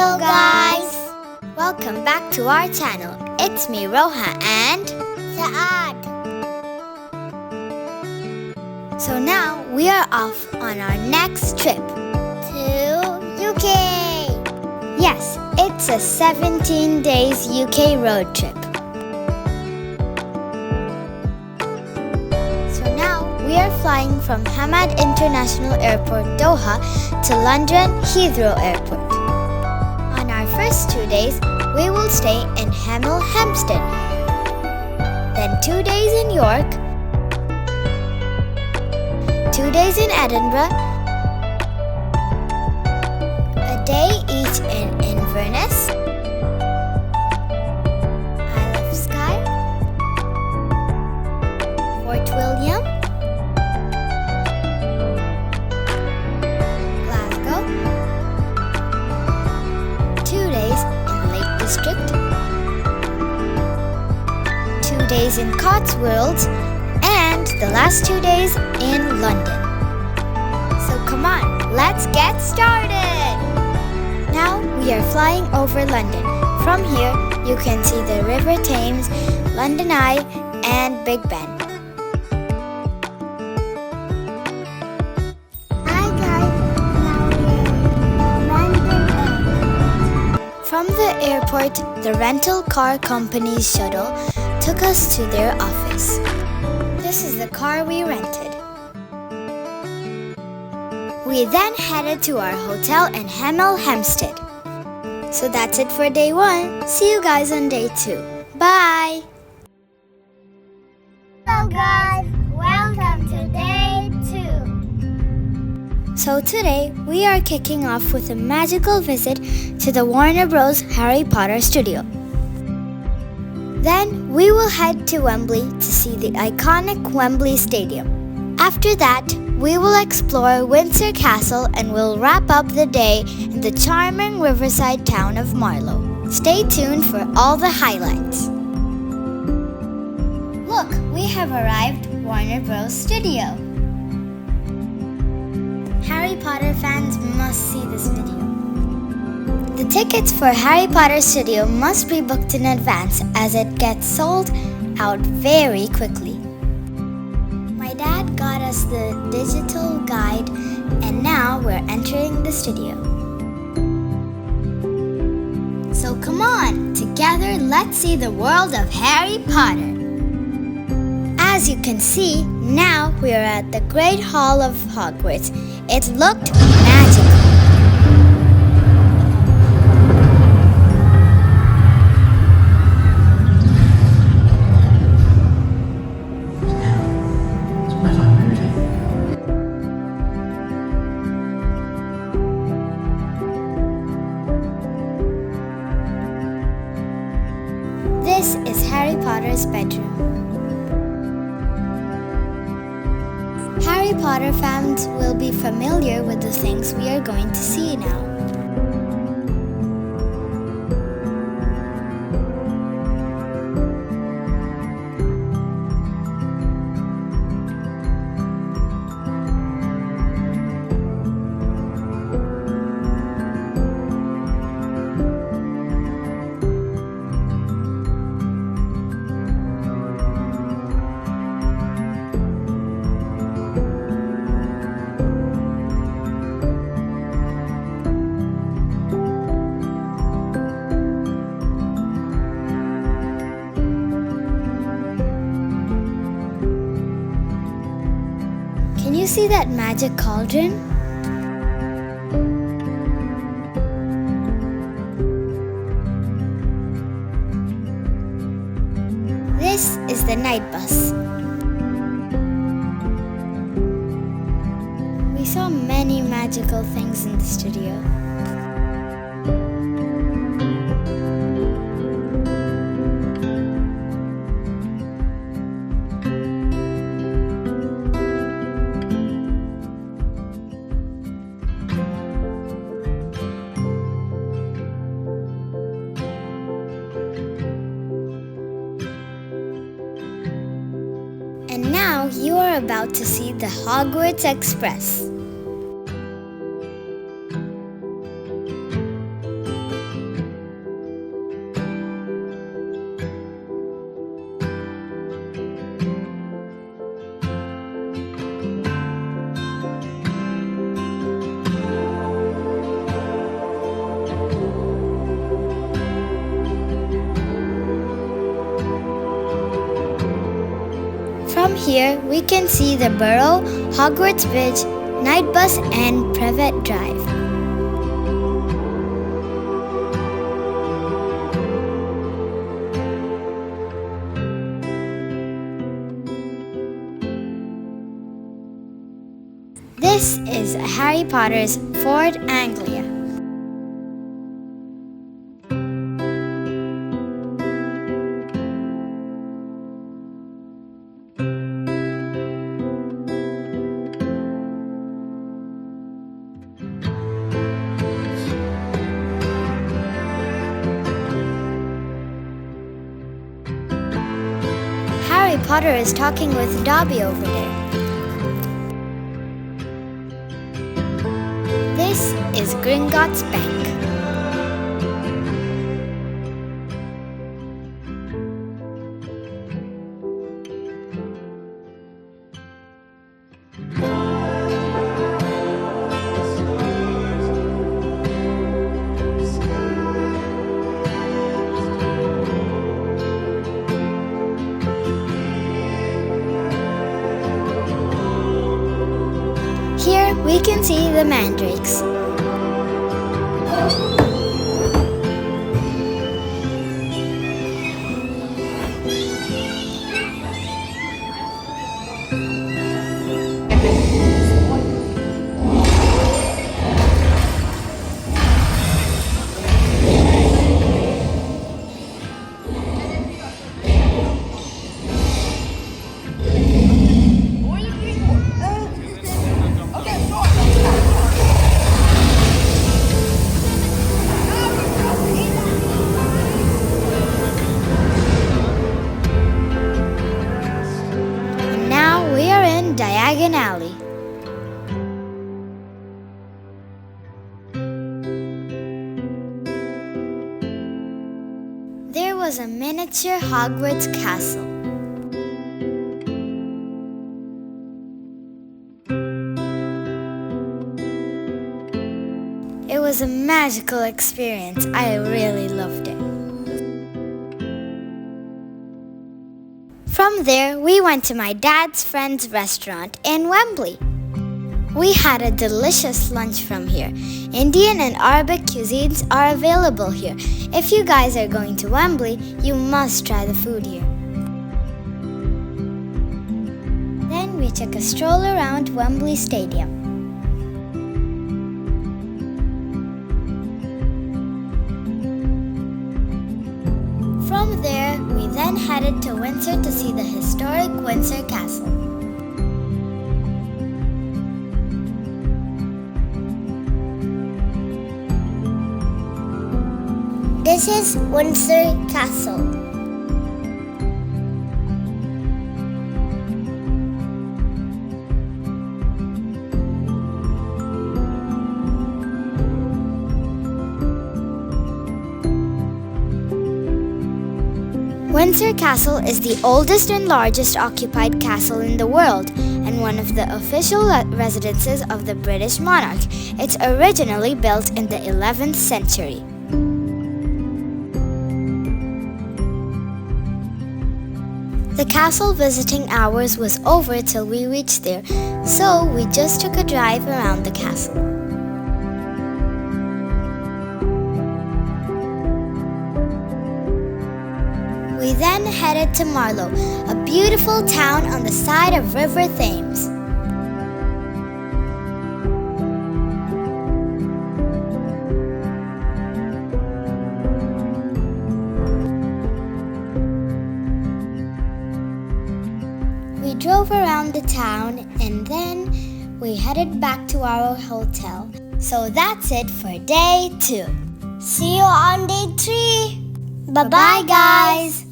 Hello guys! Welcome back to our channel. It's me Roha and Saad. So now we are off on our next trip to UK. Yes, it's a 17 days UK road trip. So now we are flying from Hamad International Airport, Doha to London Heathrow Airport. On our first 2 days, we will stay in Hemel Hempstead, then 2 days in York, 2 days in Edinburgh, a day each in Inverness, Isle of Skye, Fort William, Glasgow, 2 days in Lake District, 2 days in Cotswolds, and the last 2 days in London. So come on, let's get started! Now we are flying over London. From here, you can see the River Thames, London Eye, and Big Ben. Hi guys, now we're in London Airport. From the airport, the rental car company's shuttle took us to their office. This is the car we rented. We then headed to our hotel in Hemel Hempstead. So that's it for day 1. See you guys on day 2. Bye! Hello guys, welcome to day 2. So today we are kicking off with a magical visit to the Warner Bros. Harry Potter studio. Then we will head to Wembley to see the iconic Wembley Stadium. After that, we will explore Windsor Castle and we'll wrap up the day in the charming riverside town of Marlow. Stay tuned for all the highlights. Look, we have arrived at Warner Bros. Studio. Harry Potter fans must see this video. The tickets for Harry Potter Studio must be booked in advance as it gets sold out very quickly. My dad got us the digital guide and now we're entering the studio. So come on, together let's see the world of Harry Potter. As you can see, now we are at the Great Hall of Hogwarts. It looked magical. This is Harry Potter's bedroom. Harry Potter fans will be familiar with the things we are going to see now. Can you see that magic cauldron? This is the night bus. We saw many magical things in the studio. And now you are about to see the Hogwarts Express. here, we can see the Burrow, Hogwarts Bridge, Night Bus, and Privet Drive. This is Harry Potter's Fort Anglia. Harry Potter is talking with Dobby over there. This is Gringotts Bank. Here we can see the mandrakes. Diagon Alley. There was a miniature Hogwarts castle. It was a magical experience. I really loved it. From there, we went to my dad's friend's restaurant in Wembley. We had a delicious lunch from here. Indian and Arabic cuisines are available here. If you guys are going to Wembley, you must try the food here. Then we took a stroll around Wembley Stadium. From there, we then headed to Windsor to see the historic Windsor Castle. This is Windsor Castle. Windsor Castle is the oldest and largest occupied castle in the world and one of the official residences of the British monarch. It's originally built in the 11th century. The castle visiting hours was over till we reached there, so we just took a drive around the castle. We then headed to Marlow, a beautiful town on the side of River Thames. We drove around the town and then we headed back to our hotel. So that's it for day 2. See you on day 3. Bye-bye, guys.